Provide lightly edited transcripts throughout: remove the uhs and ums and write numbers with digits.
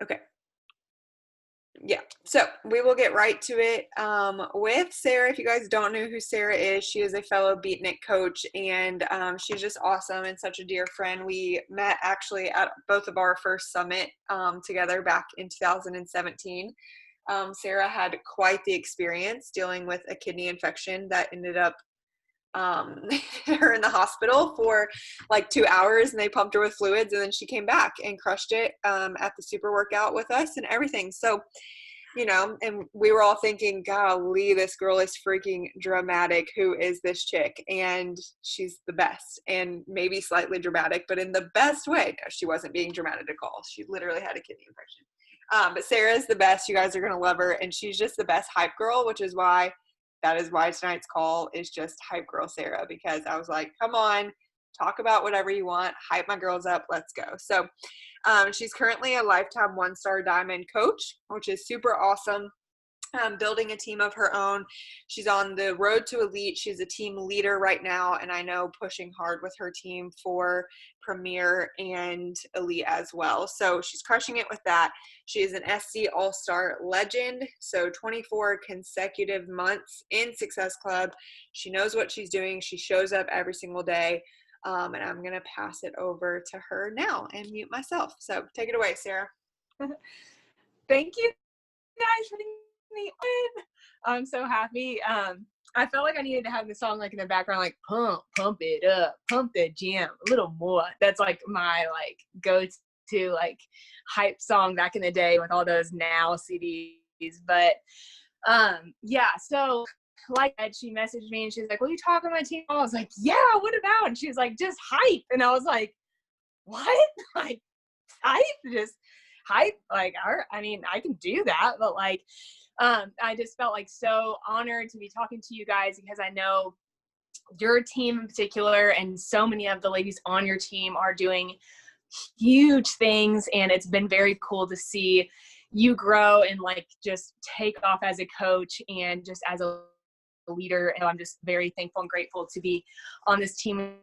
Okay. Yeah, so we will get right to it with Sarah. If you guys don't know who Sarah is, she is a fellow beatnik coach, and she's just awesome and such a dear friend. We met actually at both of our first summit together back in 2017. Sarah had quite the experience dealing with a kidney infection that ended up her in the hospital for like 2 hours, and they pumped her with fluids, and then she came back and crushed it at the super workout with us and everything. So, you know, and we were all thinking, golly, this girl is freaking dramatic. Who is this chick? And she's the best, and maybe slightly dramatic, but in the best way. No, she wasn't being dramatic at all. She literally had a kidney infection. But Sarah's the best. You guys are going to love her. And she's just the best hype girl, which is why tonight's call is just Hype Girl Sarah, because I was like, come on, talk about whatever you want, hype my girls up, let's go. So she's currently a lifetime 1-star diamond coach, which is super awesome. Building a team of her own. She's on the road to elite. She's a team leader right now, and I know pushing hard with her team for premier and elite as well. So she's crushing it with that. She is an SC All-Star legend, so 24 consecutive months in Success Club. She knows what she's doing. She shows up every single day, and I'm going to pass it over to her now and mute myself. So take it away, Sarah. Thank you guys for me on. I'm so happy. I felt like I needed to have the song like in the background, like pump it up, pump the jam a little more. That's like my like go-to like hype song back in the day with all those Now CDs. But yeah, so like she messaged me and she's like, will you talk on my team? I was like, yeah, what about? And she was like, just hype. And I was like, what? Like hype? Just hype? Like, I mean, I can do that, but like I just felt like so honored to be talking to you guys, because I know your team in particular and so many of the ladies on your team are doing huge things, and it's been very cool to see you grow and like just take off as a coach and just as a leader. And I'm just very thankful and grateful to be on this team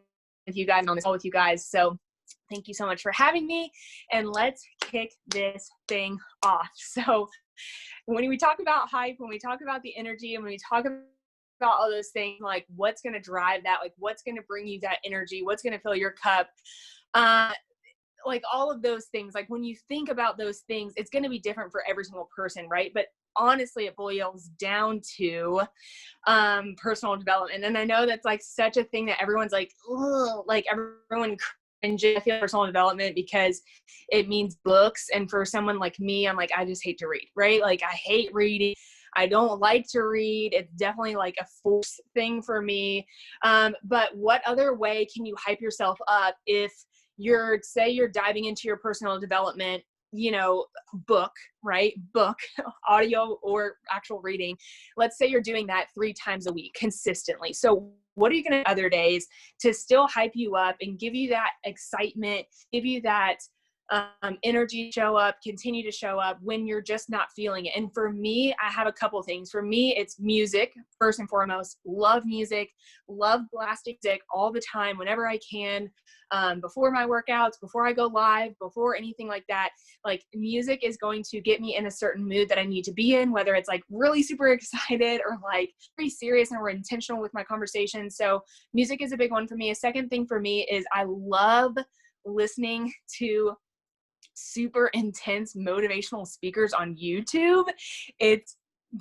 with you guys and on this call with you guys. So thank you so much for having me, and let's kick this thing off. So when we talk about hype, when we talk about the energy, and when we talk about all those things, like what's going to drive that, like what's going to bring you that energy, what's going to fill your cup, like all of those things, like when you think about those things, it's going to be different for every single person, right? But honestly, it boils down to personal development. And I know that's like such a thing that everyone's like, ugh, like everyone cringes. I feel personal development because it means books. And for someone like me, I'm like, I just hate to read, right? Like I hate reading. I don't like to read. It's definitely like a force thing for me. But what other way can you hype yourself up if say you're diving into your personal development, you know, book, right? Book, audio or actual reading. Let's say you're doing that 3 times a week consistently. So what are you going to do other days to still hype you up and give you that excitement, give you that energy to show up, continue to show up when you're just not feeling it? And for me, I have a couple things. For me, it's music, first and foremost. Love music, love blasting music all the time, whenever I can, before my workouts, before I go live, before anything like that. Like music is going to get me in a certain mood that I need to be in, whether it's like really super excited or like pretty serious and we're intentional with my conversation. So music is a big one for me. A second thing for me is I love listening to super intense motivational speakers on YouTube. It's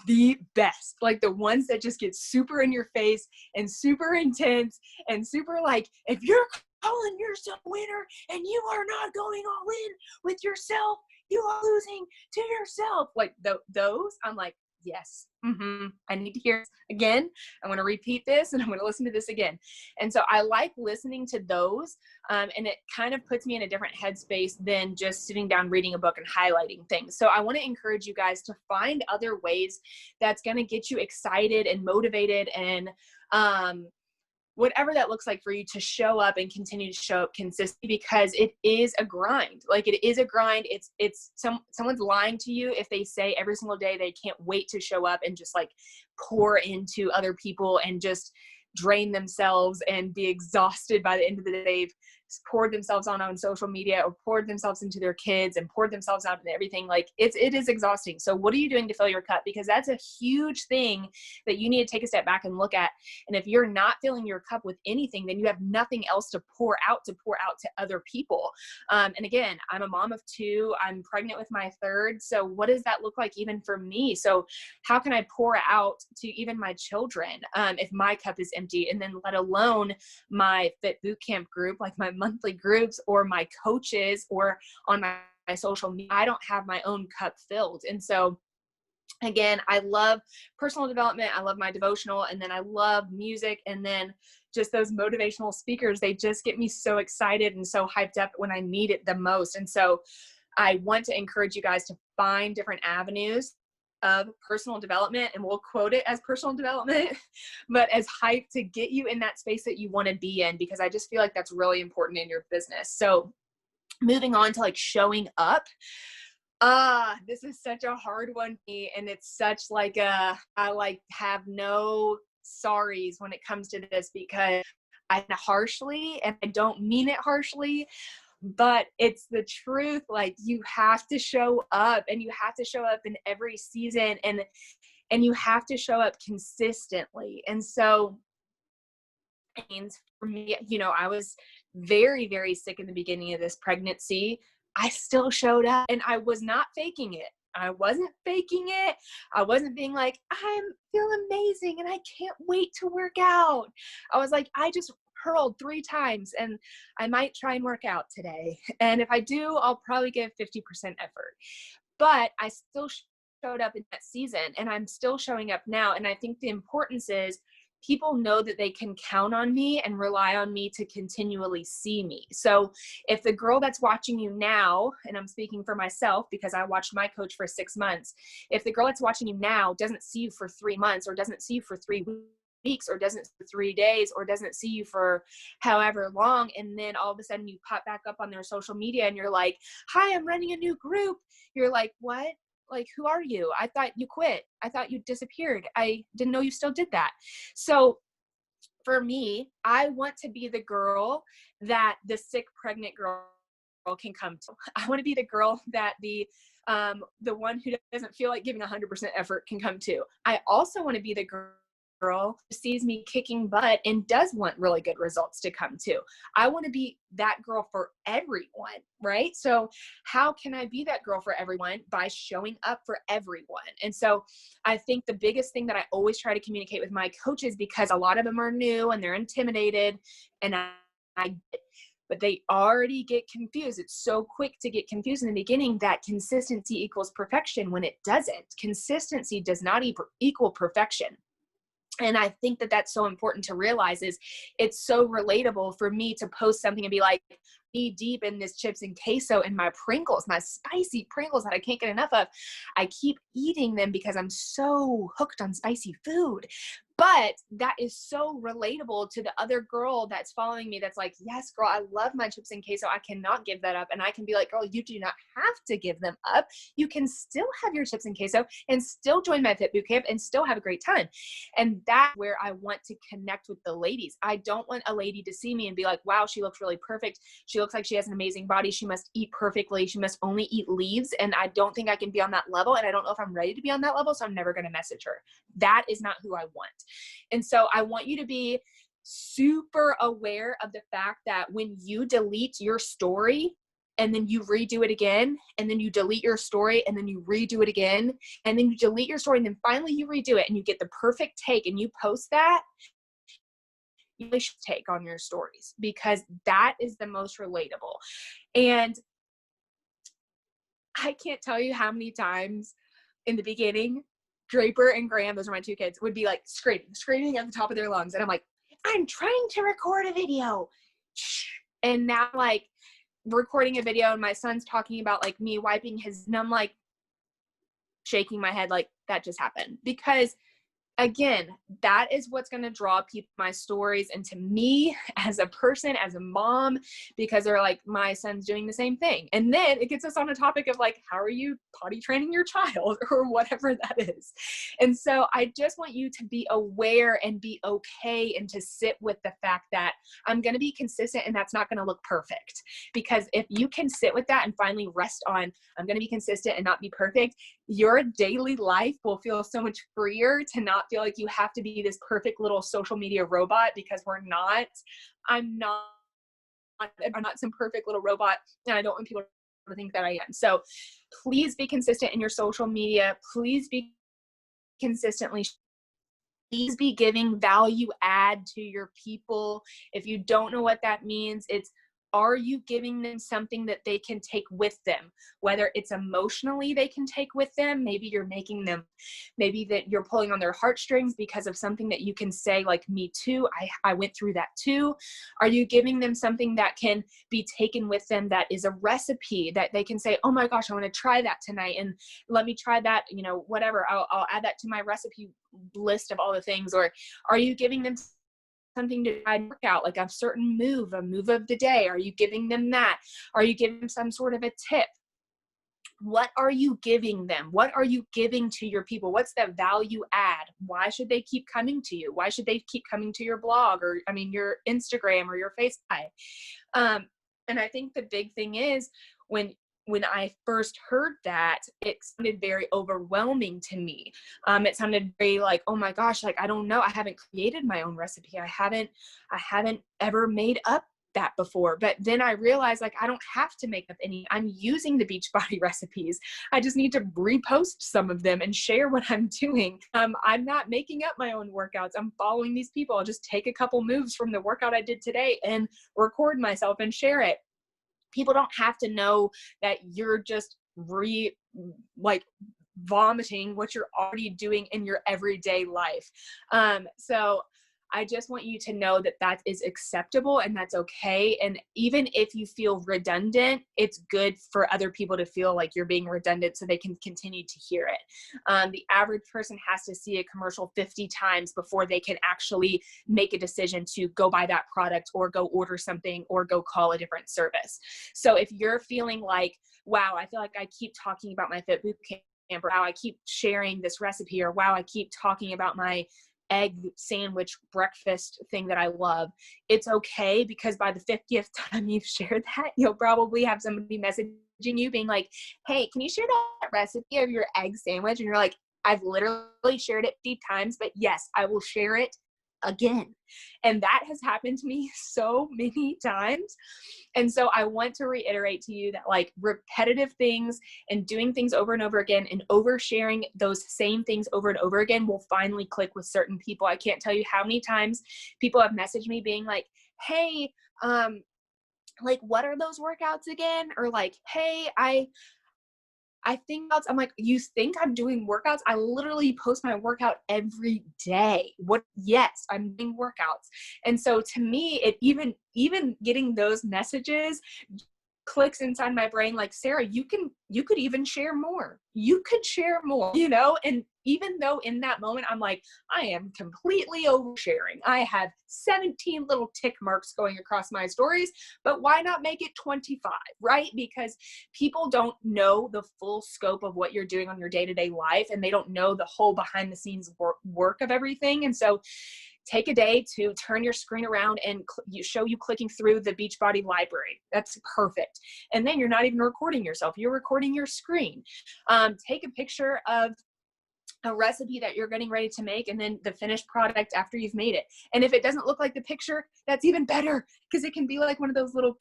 the best, like the ones that just get super in your face and super intense and super like, if you're calling yourself a winner and you are not going all in with yourself, you are losing to yourself. Like those, I'm like, yes, I need to hear this again. I'm going to repeat this and I'm going to listen to this again. And so I like listening to those, and it kind of puts me in a different headspace than just sitting down reading a book and highlighting things. So I want to encourage you guys to find other ways that's going to get you excited and motivated and whatever that looks like for you to show up and continue to show up consistently, because it is a grind. Like it is a grind. Someone's lying to you if they say every single day they can't wait to show up and just like pour into other people and just drain themselves and be exhausted by the end of the day. They've poured themselves on social media, or poured themselves into their kids and poured themselves out into everything. Like it is exhausting. So what are you doing to fill your cup? Because that's a huge thing that you need to take a step back and look at. And if you're not filling your cup with anything, then you have nothing else to pour out to other people. And again, I'm a mom of 2. I'm pregnant with my 3rd. So what does that look like even for me? So how can I pour out to even my children if my cup is empty? And then let alone my Fit Boot Camp group, like my monthly groups, or my coaches, or on my social media, I don't have my own cup filled. And so again, I love personal development. I love my devotional, and then I love music. And then just those motivational speakers, they just get me so excited and so hyped up when I need it the most. And so I want to encourage you guys to find different avenues of personal development, and we'll quote it as personal development, but as hype to get you in that space that you want to be in, because I just feel like that's really important in your business. So moving on to like showing up. This is such a hard one for me, and it's such like I like have no sorries when it comes to this, because I harshly, and I don't mean it harshly, but it's the truth. Like you have to show up, and you have to show up in every season, and you have to show up consistently. And so means for me, I was very, very sick in the beginning of this pregnancy. I still showed up, and I was not faking it. I wasn't faking it. I wasn't being like, I feel amazing and I can't wait to work out. I was like, I just hurled 3 times and I might try and work out today. And if I do, I'll probably give 50% effort. But I still showed up in that season, and I'm still showing up now. And I think the importance is people know that they can count on me and rely on me to continually see me. So if the girl that's watching you now, and I'm speaking for myself because I watched my coach for 6 months, if the girl that's watching you now doesn't see you for 3 months, or doesn't see you for 3 weeks, or doesn't for 3 days, or doesn't see you for however long, and then all of a sudden you pop back up on their social media and you're like, hi, I'm running a new group. You're like, what? Like, who are you? I thought you quit. I thought you disappeared. I didn't know you still did that. So for me, I want to be the girl that the sick pregnant girl can come to. I want to be the girl that the one who doesn't feel like giving 100% effort can come to. I also want to be the girl who sees me kicking butt and does want really good results to come to. I want to be that girl for everyone, right? So how can I be that girl for everyone? By showing up for everyone. And so I think the biggest thing that I always try to communicate with my coaches, because a lot of them are new and they're intimidated, and but they already get confused. It's so quick to get confused in the beginning that consistency equals perfection, when it doesn't. Consistency does not equal perfection. And I think that that's so important to realize. Is it's so relatable for me to post something and be like, knee deep in this chips and queso and my Pringles, my spicy Pringles that I can't get enough of. I keep eating them because I'm so hooked on spicy food. But that is so relatable to the other girl that's following me, that's like, yes, girl, I love my chips and queso. I cannot give that up. And I can be like, girl, you do not have to give them up. You can still have your chips and queso and still join my Fit Boot Camp and still have a great time. And that's where I want to connect with the ladies. I don't want a lady to see me and be like, wow, she looks really perfect. She looks like she has an amazing body. She must eat perfectly. She must only eat leaves. And I don't think I can be on that level. And I don't know if I'm ready to be on that level. So I'm never going to message her. That is not who I want. And so I want you to be super aware of the fact that when you delete your story and then you redo it again, and then you delete your story and then you redo it again, and then you delete your story and then finally you redo it and you get the perfect take and you post that, you really should take on your stories, because that is the most relatable. And I can't tell you how many times in the beginning, Draper and Graham, those are my 2 kids, would be like screaming at the top of their lungs. And I'm like, I'm trying to record a video. And now like recording a video and my son's talking about like me wiping his, and I'm like shaking my head like that just happened, because again, that is what's going to draw people my stories into me as a person, as a mom, because they're like, my son's doing the same thing. And then it gets us on a topic of like, how are you potty training your child or whatever that is. And so I just want you to be aware and be okay and to sit with the fact that I'm going to be consistent and that's not going to look perfect. Because if you can sit with that and finally rest on, I'm going to be consistent and not be perfect, your daily life will feel so much freer to not feel like you have to be this perfect little social media robot, because we're not. I'm not. I'm not some perfect little robot, and I don't want people to think that I am. So please be consistent in your social media. Please be consistently. Please be giving value add to your people. If you don't know what that means, it's, are you giving them something that they can take with them? Whether it's emotionally they can take with them, maybe you're making them, maybe that you're pulling on their heartstrings because of something that you can say like, me too, I went through that too. Are you giving them something that can be taken with them, that is a recipe that they can say, oh my gosh, I want to try that tonight, and let me try that, whatever, I'll add that to my recipe list of all the things? Or are you giving them something to work out, like a certain move, a move of the day? Are you giving them that? Are you giving them some sort of a tip? What are you giving them? What are you giving to your people? What's the value add? Why should they keep coming to you? Why should they keep coming to your blog, or your Instagram or your Facebook? And I think the big thing is, when I first heard that, it sounded very overwhelming to me. It sounded very like, oh my gosh, like, I don't know. I haven't created my own recipe. I haven't ever made up that before. But then I realized, like, I don't have to make up any. I'm using the Beachbody recipes. I just need to repost some of them and share what I'm doing. I'm not making up my own workouts. I'm following these people. I'll just take a couple moves from the workout I did today and record myself and share it. People don't have to know that you're just vomiting what you're already doing in your everyday life. So I just want you to know that that is acceptable and that's okay. And even if you feel redundant, it's good for other people to feel like you're being redundant so they can continue to hear it. The average person has to see a commercial 50 times before they can actually make a decision to go buy that product or go order something or go call a different service. So if you're feeling like, wow, I feel like I keep talking about my Fit Boot Camp, or wow, I keep sharing this recipe, or wow, I keep talking about my egg sandwich breakfast thing that I love, it's okay, because by the 50th time you've shared that, you'll probably have somebody messaging you being like, hey, can you share that recipe of your egg sandwich? And you're like, I've literally shared it 50 times, but yes, I will share it again. And that has happened to me so many times. And so I want to reiterate to you that, like, repetitive things and doing things over and over again and oversharing those same things over and over again will finally click with certain people. I can't tell you how many times people have messaged me being like, hey, like, what are those workouts again? Or like, hey, I think I'm like, you think I'm doing workouts? I literally post my workout every day. Yes, I'm doing workouts. And so to me, it even getting those messages clicks inside my brain like, Sarah, you could even share more. You could share more, and even though in that moment I'm like, I am completely oversharing. I have 17 little tick marks going across my stories, but why not make it 25, right? Because people don't know the full scope of what you're doing on your day-to-day life, and they don't know the whole behind the scenes work of everything. And so take a day to turn your screen around and show you clicking through the Beachbody library. That's perfect. And then you're not even recording yourself. You're recording your screen. Take a picture of a recipe that you're getting ready to make, and then the finished product after you've made it. And if it doesn't look like the picture, that's even better, because it can be like one of those little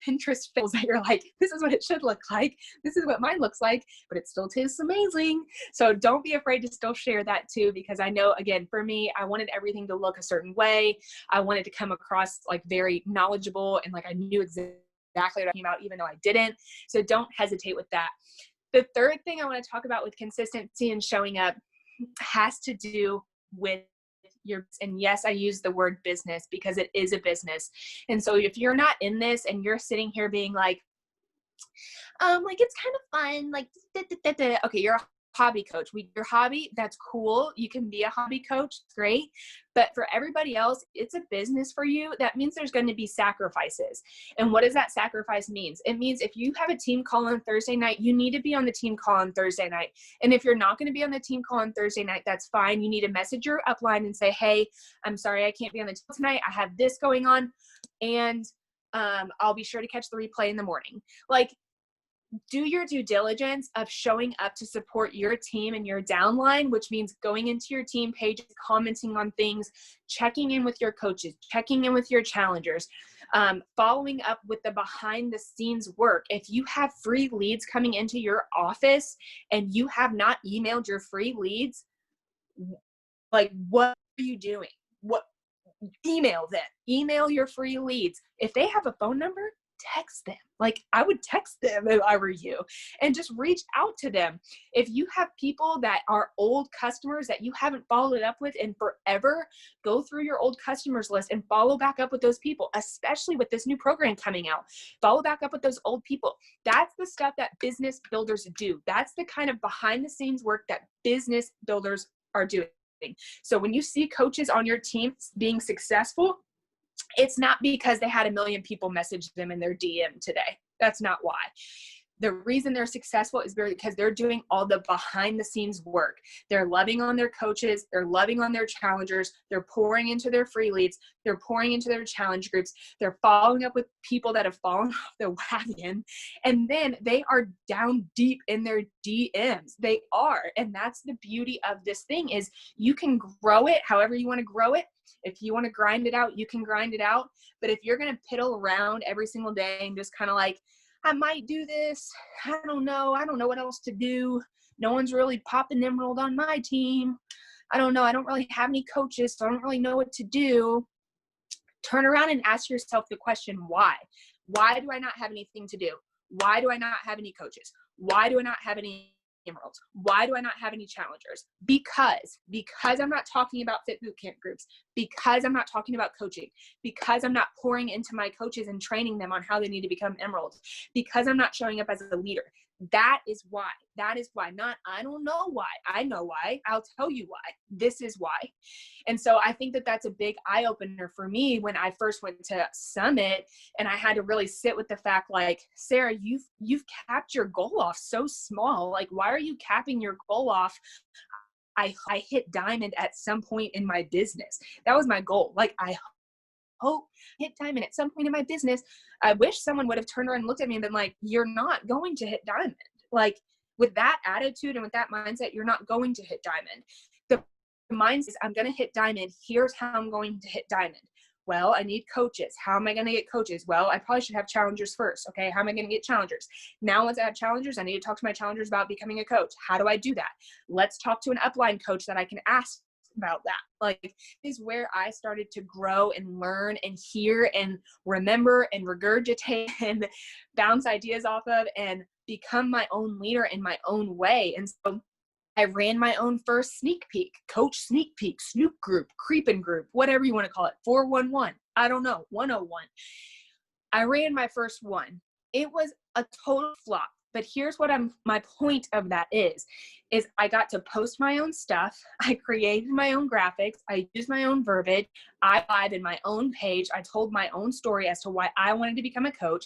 Pinterest fails that you're like, this is what it should look like. This is what mine looks like, but it still tastes amazing. So don't be afraid to still share that too, because I know, again, for me, I wanted everything to look a certain way. I wanted to come across like very knowledgeable and like I knew exactly what I'm talking about, even though I didn't. So don't hesitate with that. The third thing I want to talk about with consistency and showing up has to do with and yes, I use the word business because it is a business. And so if you're not in this and you're sitting here being like it's kind of fun, like, okay, you're hobby coach. Your hobby, that's cool. You can be a hobby coach, great. But for everybody else, it's a business for you. That means there's going to be sacrifices. And what does that sacrifice means? It means if you have a team call on Thursday night, you need to be on the team call on Thursday night. And if you're not going to be on the team call on Thursday night, that's fine. You need to message your upline and say, hey, I'm sorry, I can't be on the team tonight. I have this going on. And I'll be sure to catch the replay in the morning. Like, do your due diligence of showing up to support your team and your downline, which means going into your team pages, commenting on things, checking in with your coaches, checking in with your challengers, following up with the behind the scenes work. If you have free leads coming into your office and you have not emailed your free leads, like, what are you doing? Email them. Email your free leads. If they have a phone number, text them. Like, I would text them if I were you, and just reach out to them. If you have people that are old customers that you haven't followed up with in forever, go through your old customers list and follow back up with those people, especially with this new program coming out. Follow back up with those old people. That's the stuff that business builders do. That's the kind of behind the scenes work that business builders are doing. So when you see coaches on your team being successful, it's not because they had 1 million people message them in their DM today. That's not why. The reason they're successful is because they're doing all the behind the scenes work. They're loving on their coaches. They're loving on their challengers. They're pouring into their free leads. They're pouring into their challenge groups. They're following up with people that have fallen off the wagon. And then they are down deep in their DMs. They are. And that's the beauty of this thing, is you can grow it however you want to grow it. If you want to grind it out, you can grind it out. But if you're going to piddle around every single day and just kind of like, I might do this, I don't know what else to do. No one's really popping emerald on my team. I don't know. I don't really have any coaches, so I don't really know what to do. Turn around and ask yourself the question, why? Why do I not have anything to do? Why do I not have any coaches? Why do I not have any emeralds? Why do I not have any challengers? Because I'm not talking about fit bootcamp groups, because I'm not talking about coaching, because I'm not pouring into my coaches and training them on how they need to become emeralds, because I'm not showing up as a leader. That is why. That is why. Not, I don't know why. I know why. I'll tell you why. This is why. And so I think that that's a big eye opener for me when I first went to Summit, and I had to really sit with the fact, like, Sarah, you've capped your goal off so small. Like, why are you capping your goal off? I hit diamond at some point in my business. That was my goal. Like, I hope hit diamond at some point in my business. I wish someone would have turned around and looked at me and been like, you're not going to hit diamond. Like, with that attitude and with that mindset, you're not going to hit diamond. The mindset is, I'm going to hit diamond. Here's how I'm going to hit diamond. Well, I need coaches. How am I going to get coaches? Well, I probably should have challengers first. Okay. How am I going to get challengers? Now, once I have challengers, I need to talk to my challengers about becoming a coach. How do I do that? Let's talk to an upline coach that I can ask about that. Like, is where I started to grow and learn and hear and remember and regurgitate and bounce ideas off of and become my own leader in my own way. And so I ran my own first sneak peek, coach sneak peek, Snoop group, creeping group, whatever you want to call it, 411. I don't know, 101. I ran my first one. It was a total flop. But here's what my point of that is I got to post my own stuff. I created my own graphics. I used my own verbiage. I live in my own page. I told my own story as to why I wanted to become a coach.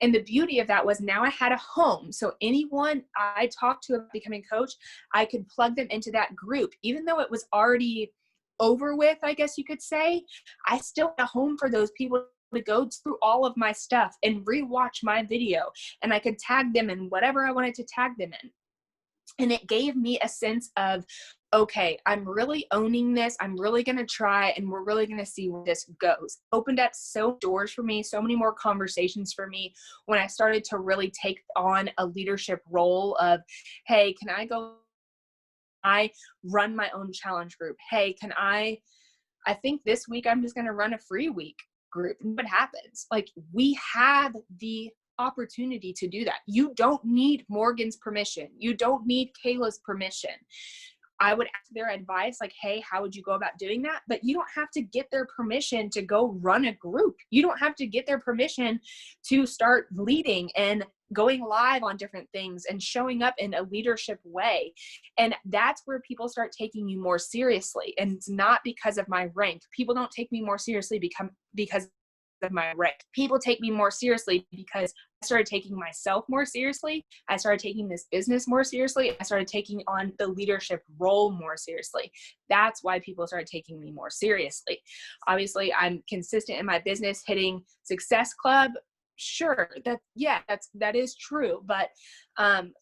And the beauty of that was now I had a home. So anyone I talked to about becoming a coach, I could plug them into that group. Even though it was already over with, I guess you could say, I still had a home for those people to go through all of my stuff and rewatch my video, and I could tag them in whatever I wanted to tag them in. And it gave me a sense of, okay, I'm really owning this. I'm really going to try, and we're really going to see where this goes. Opened up so many doors for me, so many more conversations for me when I started to really take on a leadership role of, hey, can I run my own challenge group? Hey, I think this week I'm just going to run a free week group. And what happens? Like, we have the opportunity to do that. You don't need Morgan's permission. You don't need Kayla's permission. I would ask their advice, like, hey, how would you go about doing that? But you don't have to get their permission to go run a group. You don't have to get their permission to start leading and going live on different things and showing up in a leadership way. And that's where people start taking you more seriously. And it's not because of my rank. People don't take me more seriously because of my rank. People take me more seriously because I started taking myself more seriously. I started taking this business more seriously. I started taking on the leadership role more seriously. That's why people started taking me more seriously. Obviously, I'm consistent in my business, hitting Success Club. Sure, that is true. But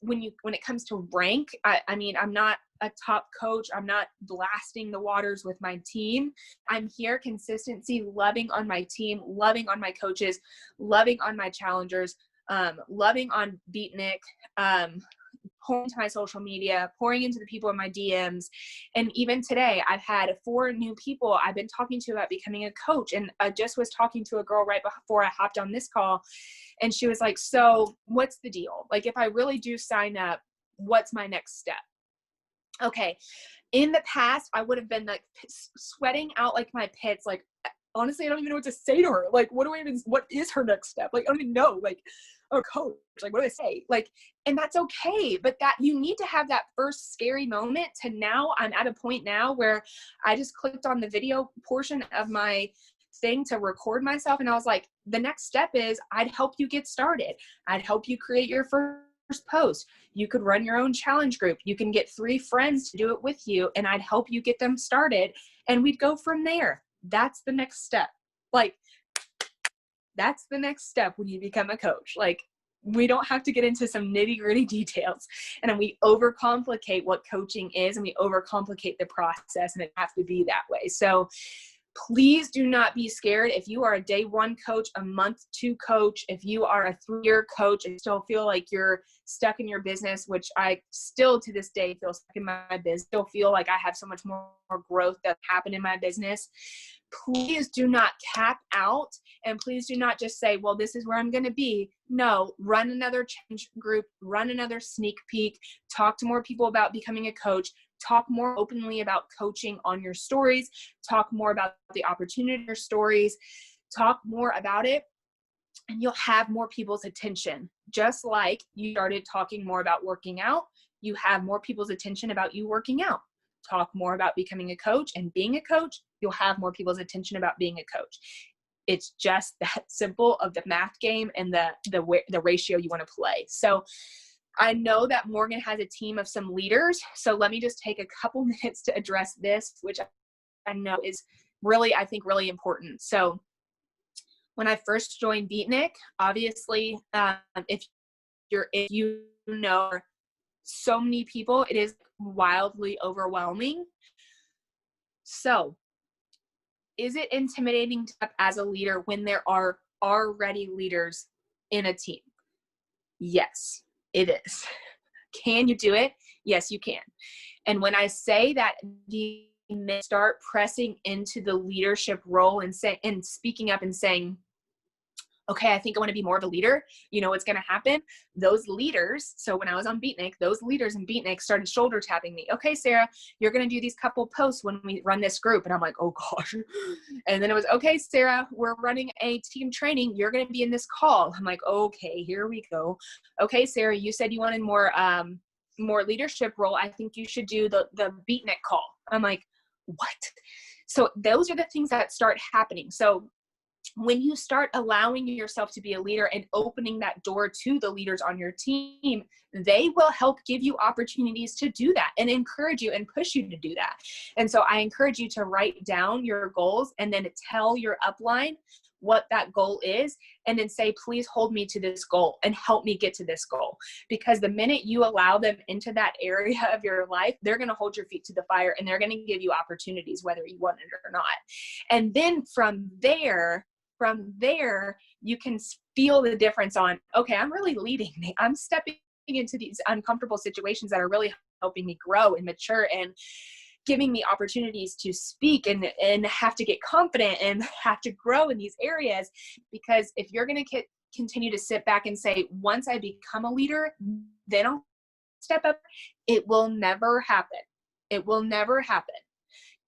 when it comes to rank, I mean, I'm not a top coach. I'm not blasting the waters with my team. I'm here, consistency, loving on my team, loving on my coaches, loving on my challengers, loving on Beatnik, pouring into my social media, pouring into the people in my DMs. And even today, I've had 4 new people I've been talking to about becoming a coach. And I just was talking to a girl right before I hopped on this call. And she was like, so what's the deal? Like, if I really do sign up, what's my next step? Okay. In the past, I would have been like sweating out like my pits. Like, honestly, I don't even know what to say to her. Like, what is her next step? Like, I don't even know. Like, oh, coach, like, what do I say? Like, and that's okay. But that you need to have that first scary moment to now I'm at a point now where I just clicked on the video portion of my thing to record myself. And I was like, the next step is I'd help you get started. I'd help you create your first post. You could run your own challenge group. You can get 3 friends to do it with you, and I'd help you get them started. And we'd go from there. That's the next step. Like, that's the next step when you become a coach. Like, we don't have to get into some nitty-gritty details, and then we overcomplicate what coaching is, and we overcomplicate the process, and it has to be that way. So please do not be scared. If you are a day 1 coach, a month 2 coach, if you are a 3-year coach and still feel like you're stuck in your business, which I still to this day feel stuck in my business, still feel like I have so much more growth that happened in my business, please do not cap out, and please do not just say, well, this is where I'm going to be. No, run another challenge group, run another sneak peek, talk to more people about becoming a coach, talk more openly about coaching on your stories, talk more about the opportunity in your stories, talk more about it, and you'll have more people's attention. Just like you started talking more about working out, you have more people's attention about you working out. Talk more about becoming a coach and being a coach, you'll have more people's attention about being a coach. It's just that simple of the math game and the ratio you want to play. So I know that Morgan has a team of some leaders. So let me just take a couple minutes to address this, which I know is really, I think, really important. So when I first joined Beatnik, obviously, if you know so many people, it is wildly overwhelming. So is it intimidating to step as a leader when there are already leaders in a team? Yes, it is. Can you do it? Yes, you can. And when I say that, start pressing into the leadership role and speaking up and saying, okay, I think I want to be more of a leader. You know what's going to happen? Those leaders, so when I was on Beatnik, those leaders in Beatnik started shoulder tapping me. Okay, Sarah, you're going to do these couple posts when we run this group. And I'm like, oh gosh. And then it was, okay, Sarah, we're running a team training. You're going to be in this call. I'm like, okay, here we go. Okay, Sarah, you said you wanted more leadership role. I think you should do the Beatnik call. I'm like, what? So those are the things that start happening. So when you start allowing yourself to be a leader and opening that door to the leaders on your team, they will help give you opportunities to do that and encourage you and push you to do that. And so I encourage you to write down your goals and then tell your upline what that goal is, and then say, please hold me to this goal and help me get to this goal. Because the minute you allow them into that area of your life, they're going to hold your feet to the fire and they're going to give you opportunities, whether you want it or not. And then from there, you can feel the difference on, okay, I'm really leading. I'm stepping into these uncomfortable situations that are really helping me grow and mature and giving me opportunities to speak and have to get confident and have to grow in these areas. Because if you're going to continue to sit back and say, once I become a leader, then I'll step up, it will never happen. It will never happen.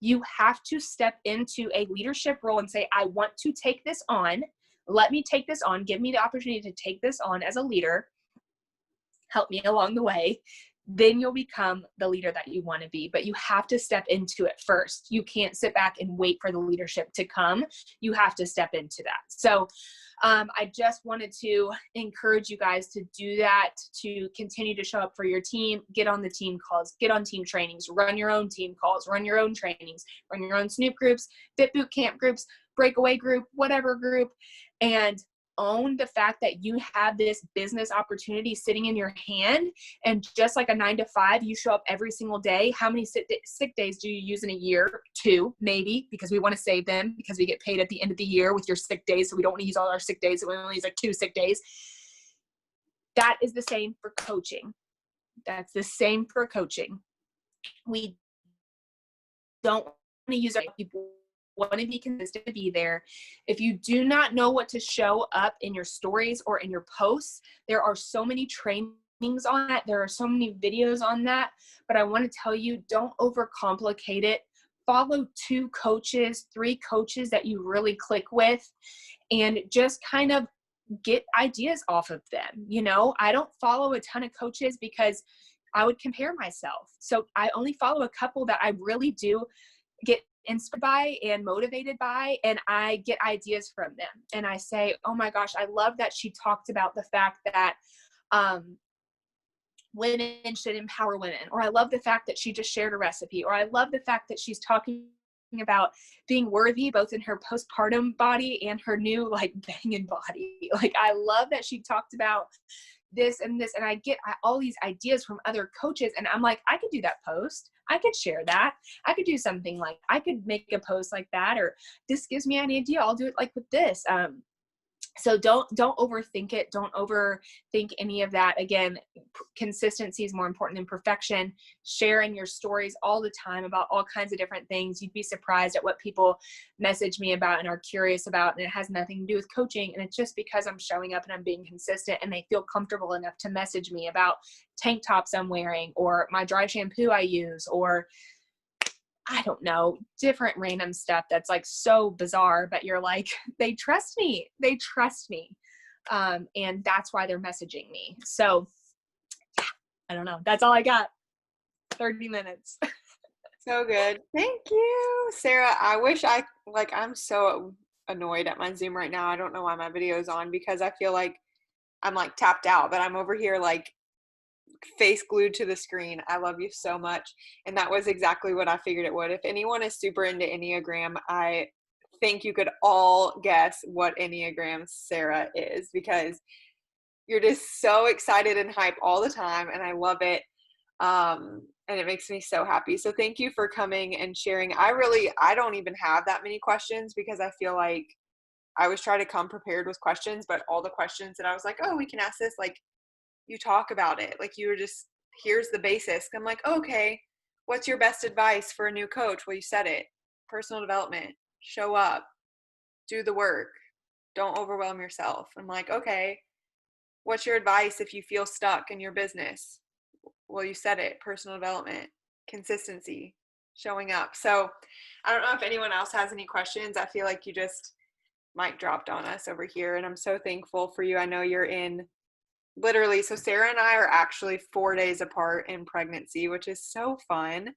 You have to step into a leadership role and say, I want to take this on. Let me take this on. Give me the opportunity to take this on as a leader. help me along the way. Then you'll become the leader that you want to be. But you have to step into it first. You can't sit back and wait for the leadership to come. You have to step into that. So I just wanted to encourage you guys to do that, to continue to show up for your team, get on the team calls, get on team trainings, run your own team calls, run your own trainings, run your own Snoop groups, Fit Boot Camp groups, breakaway group, whatever group, and own the fact that you have this business opportunity sitting in your hand. And just like a 9 to 5, you show up every single day. How many sick days do you use in a year? 2, maybe, because we want to save them because we get paid at the end of the year with your sick days. So we don't want to use all our sick days. So we only use like 2 sick days. That is the same for coaching. That's the same for coaching. We don't want to use our people. Want to be consistent to be there. If you do not know what to show up in your stories or in your posts, there are so many trainings on that. There are so many videos on that. But I want to tell you, don't overcomplicate it. Follow 2 coaches, 3 coaches that you really click with, and just kind of get ideas off of them. You know, I don't follow a ton of coaches because I would compare myself. So I only follow a couple that I really do get inspired by and motivated by, and I get ideas from them. And I say, oh my gosh, I love that she talked about the fact that women should empower women, or I love the fact that she just shared a recipe, or I love the fact that she's talking about being worthy both in her postpartum body and her new like banging body. Like I love that she talked about this, and I get all these ideas from other coaches, and I'm like, I could do that post. I could share that. I could do something like, I could make a post like that, or this gives me an idea. I'll do it like with this. So don't overthink it. Don't overthink any of that. Again, consistency is more important than perfection. Sharing your stories all the time about all kinds of different things. You'd be surprised at what people message me about and are curious about. And it has nothing to do with coaching. And it's just because I'm showing up and I'm being consistent, and they feel comfortable enough to message me about tank tops I'm wearing, or my dry shampoo I use, or I don't know, different random stuff that's like so bizarre, but you're like, they trust me. They trust me. And that's why they're messaging me. So I don't know. That's all I got. 30 minutes. So good. Thank you, Sarah. I wish I'm so annoyed at my Zoom right now. I don't know why my video is on, because I feel like I'm like tapped out, but I'm over here like face glued to the screen. I love you so much. And that was exactly what I figured it would. If anyone is super into Enneagram, I think you could all guess what Enneagram Sarah is, because you're just so excited and hype all the time, and I love it. And it makes me so happy. So thank you for coming and sharing. I don't even have that many questions, because I feel like I always try to come prepared with questions, but all the questions that I was like, oh, we can ask this, like, you talk about it. Like, you were just, here's the basis. I'm like, okay, what's your best advice for a new coach? Well, you said it. Personal development. Show up. Do the work. Don't overwhelm yourself. I'm like, okay, what's your advice if you feel stuck in your business? Well, you said it. Personal development. Consistency. Showing up. So I don't know if anyone else has any questions. I feel like you just mic dropped on us over here, and I'm so thankful for you. I know you're in literally, so Sarah and I are actually 4 days apart in pregnancy, which is so fun.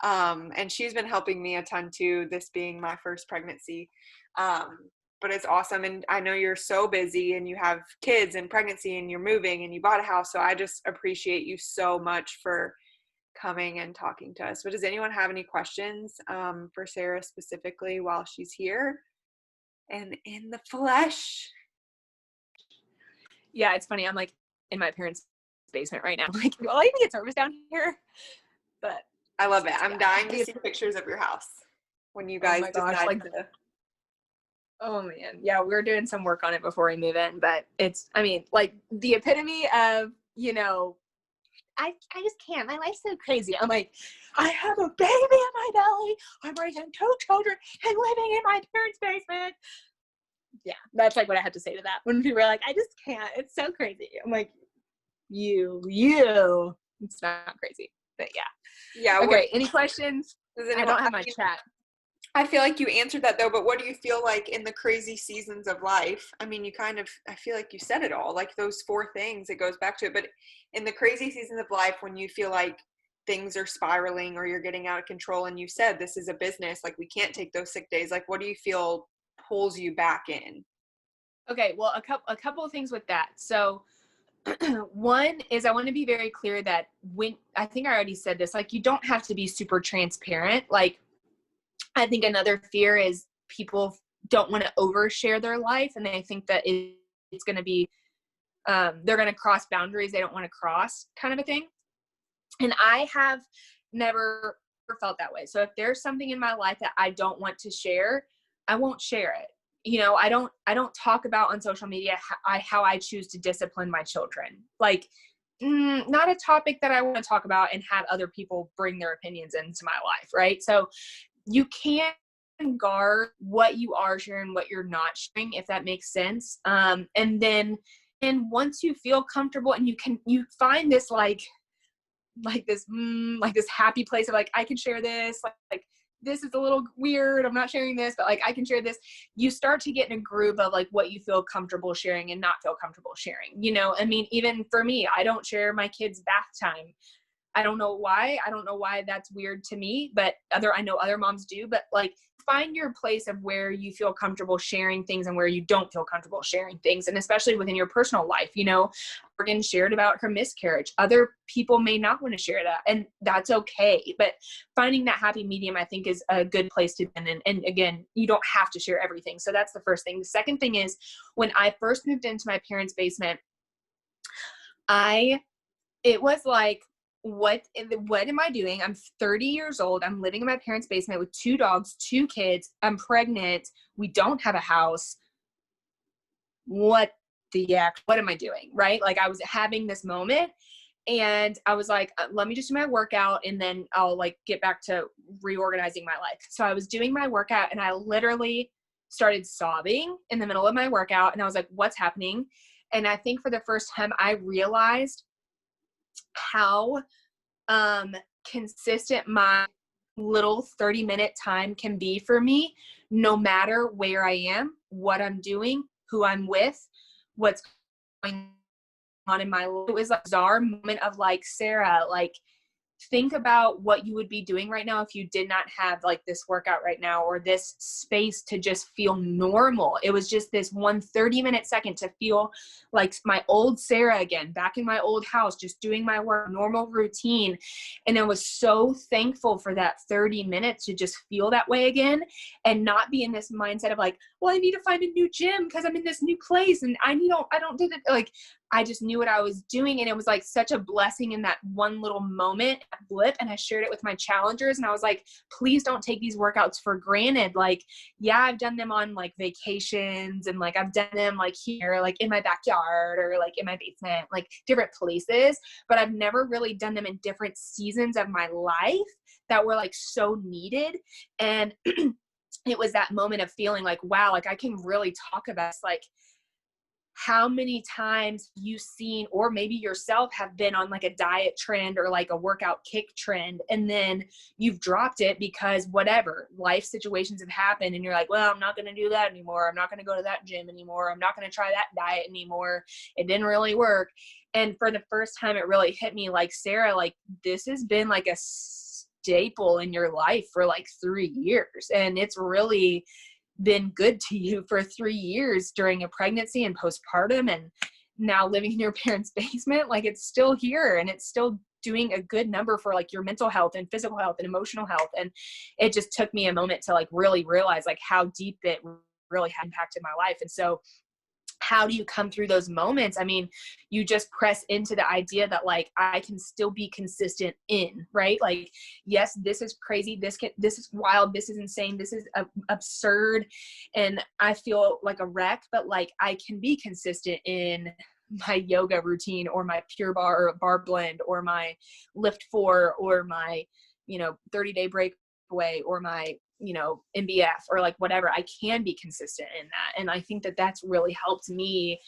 And she's been helping me a ton too, this being my first pregnancy. But it's awesome. And I know you're so busy, and you have kids and pregnancy, and you're moving, and you bought a house. So I just appreciate you so much for coming and talking to us. But does anyone have any questions for Sarah specifically while she's here and in the flesh? Yeah, it's funny. I'm like in my parents' basement right now. I'm like, well, I even get service down here. But I love it. I'm dying to see pictures of your house when you guys decide like, to. Oh man. Yeah, we're doing some work on it before we move in, but it's, I mean, like the epitome of, you know, I just can't. My life's so crazy. I'm like, I have a baby in my belly. I'm raising 2 children and living in my parents' basement. Yeah, that's like what I had to say to that. When people are like, I just can't. It's so crazy. I'm like, you. It's not crazy, but yeah. Yeah. Okay. Any questions? Does I anyone, don't have my chat. I feel like you answered that though, but what do you feel like in the crazy seasons of life? I mean, I feel like you said it all, like those four things, it goes back to it. But in the crazy seasons of life, when you feel like things are spiraling or you're getting out of control, and you said this is a business, like we can't take those sick days, like what do you feel pulls you back in? Okay, well, a couple of things with that. So one is I want to be very clear that when I think I already said this, like you don't have to be super transparent. Like I think another fear is people don't want to overshare their life, and they think that it's going to be they're going to cross boundaries they don't want to cross, kind of a thing. And I have never felt that way. So if there's something in my life that I don't want to share, I won't share it. You know, I don't talk about on social media how I choose to discipline my children. Like, not a topic that I want to talk about and have other people bring their opinions into my life, right? So you can't guard what you are sharing, what you're not sharing, if that makes sense. And once you feel comfortable and you find this like this happy place of like, I can share this, like this is a little weird, I'm not sharing this, but like I can share this. You start to get in a groove of like what you feel comfortable sharing and not feel comfortable sharing. You know, I mean, even for me, I don't share my kids' bath time. I don't know why. I don't know why that's weird to me, but I know other moms do, but like find your place of where you feel comfortable sharing things and where you don't feel comfortable sharing things. And especially within your personal life, you know, Morgan shared about her miscarriage. Other people may not want to share that, and that's okay. But finding that happy medium, I think, is a good place to be. And again, you don't have to share everything. So that's the first thing. The second thing is when I first moved into my parents' basement, it was like, what am I doing? I'm 30 years old. I'm living in my parents' basement with 2 dogs, 2 kids. I'm pregnant. We don't have a house. What what am I doing? Right? Like I was having this moment and I was like, let me just do my workout and then I'll like get back to reorganizing my life. So I was doing my workout and I literally started sobbing in the middle of my workout and I was like, what's happening? And I think for the first time I realized how consistent my little 30-minute time can be for me, no matter where I am, what I'm doing, who I'm with, what's going on in my life. It was a bizarre moment of like, Sarah, like, think about what you would be doing right now if you did not have like this workout right now or this space to just feel normal. It was just this 1 30-minute second to feel like my old Sarah again, back in my old house, just doing my work, normal routine. And I was so thankful for that 30 minutes to just feel that way again and not be in this mindset of like, well, I need to find a new gym because I'm in this new place and I don't do that. Like, I just knew what I was doing. And it was like such a blessing in that one little moment blip. And I shared it with my challengers. And I was like, please don't take these workouts for granted. Like, yeah, I've done them on like vacations and like I've done them like here, like in my backyard or like in my basement, like different places, but I've never really done them in different seasons of my life that were like so needed. And it was that moment of feeling like, wow, like I can really talk about this. Like, how many times you've seen, or maybe yourself have been on like a diet trend or like a workout kick trend, and then you've dropped it because whatever life situations have happened and you're like, well, I'm not going to do that anymore. I'm not going to go to that gym anymore. I'm not going to try that diet anymore. It didn't really work. And for the first time, it really hit me like, Sarah, like this has been like a staple in your life for like 3 years. And it's really been good to you for 3 years during a pregnancy and postpartum and now living in your parents' basement. Like it's still here and it's still doing a good number for like your mental health and physical health and emotional health. And it just took me a moment to like really realize like how deep it really had impacted my life. And so how do you come through those moments? I mean, you just press into the idea that like, I can still be consistent in, right? Like, yes, this is crazy. This is wild. This is insane. This is absurd. And I feel like a wreck, but like, I can be consistent in my yoga routine or my pure barre or bar blend or my lift 4 or my, 30-day breakaway or my, MBF or like whatever. I can be consistent in that. And I think that that's really helped me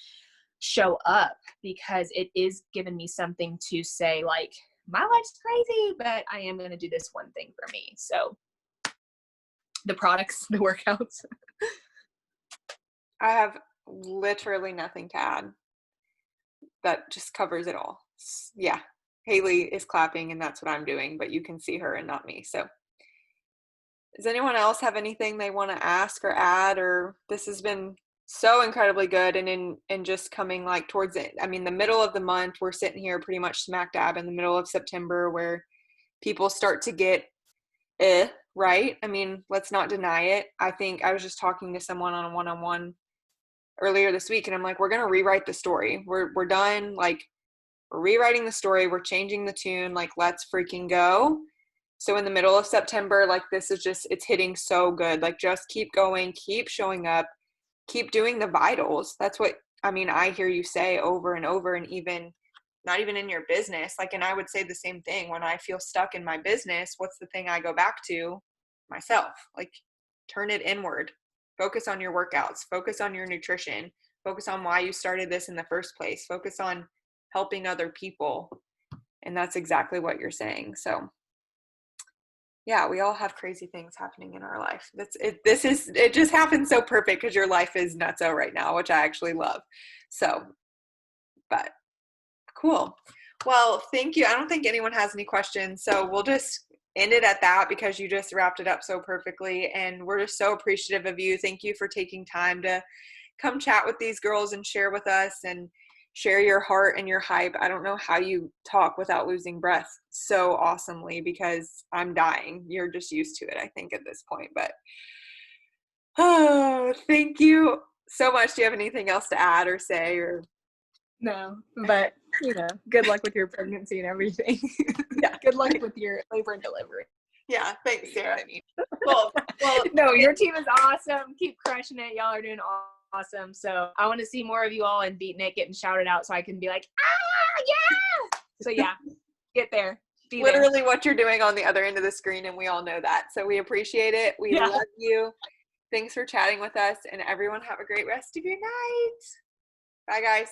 show up because it is giving me something to say like, my life's crazy, but I am going to do this one thing for me. So the products, the workouts. I have literally nothing to add. That just covers it all. Yeah. Haley is clapping and that's what I'm doing, but you can see her and not me. So does anyone else have anything they want to ask or add? Or this has been so incredibly good, and in just coming like towards it, I mean the middle of the month, we're sitting here pretty much smack dab in the middle of September where people start to get right? I mean, let's not deny it. I think I was just talking to someone on a one-on-one earlier this week and I'm like, we're going to rewrite the story. We're done. Like, we're rewriting the story. We're changing the tune. Like, let's freaking go. So in the middle of September, like this is just, it's hitting so good. Like just keep going, keep showing up, keep doing the vitals. That's what, I mean, I hear you say over and over, and even not even in your business. Like, and I would say the same thing when I feel stuck in my business. What's the thing I go back to? Myself. Like, turn it inward. Focus on your workouts, focus on your nutrition, focus on why you started this in the first place, focus on helping other people. And that's exactly what you're saying. So yeah, we all have crazy things happening in our life. It just happens so perfect because your life is nutso right now, which I actually love. So, but cool. Well, thank you. I don't think anyone has any questions, so we'll just end it at that because you just wrapped it up so perfectly, and we're just so appreciative of you. Thank you for taking time to come chat with these girls and share with us and share your heart and your hype. I don't know how you talk without losing breath so awesomely because I'm dying. You're just used to it, I think, at this point. But oh, thank you so much. Do you have anything else to add or say? Or No, but good luck with your pregnancy and everything. Yeah. Good luck with your labor and delivery. Yeah, thanks, Sarah. I mean, well, no, your team is awesome. Keep crushing it. Y'all are doing awesome. So I want to see more of you all in Beatnik getting shouted out so I can be like, yeah. So yeah, get there. Be literally there. what you're doing on the other end of the screen, and we all know that. So we appreciate it. We love you. Thanks for chatting with us, and everyone have a great rest of your night. Bye, guys.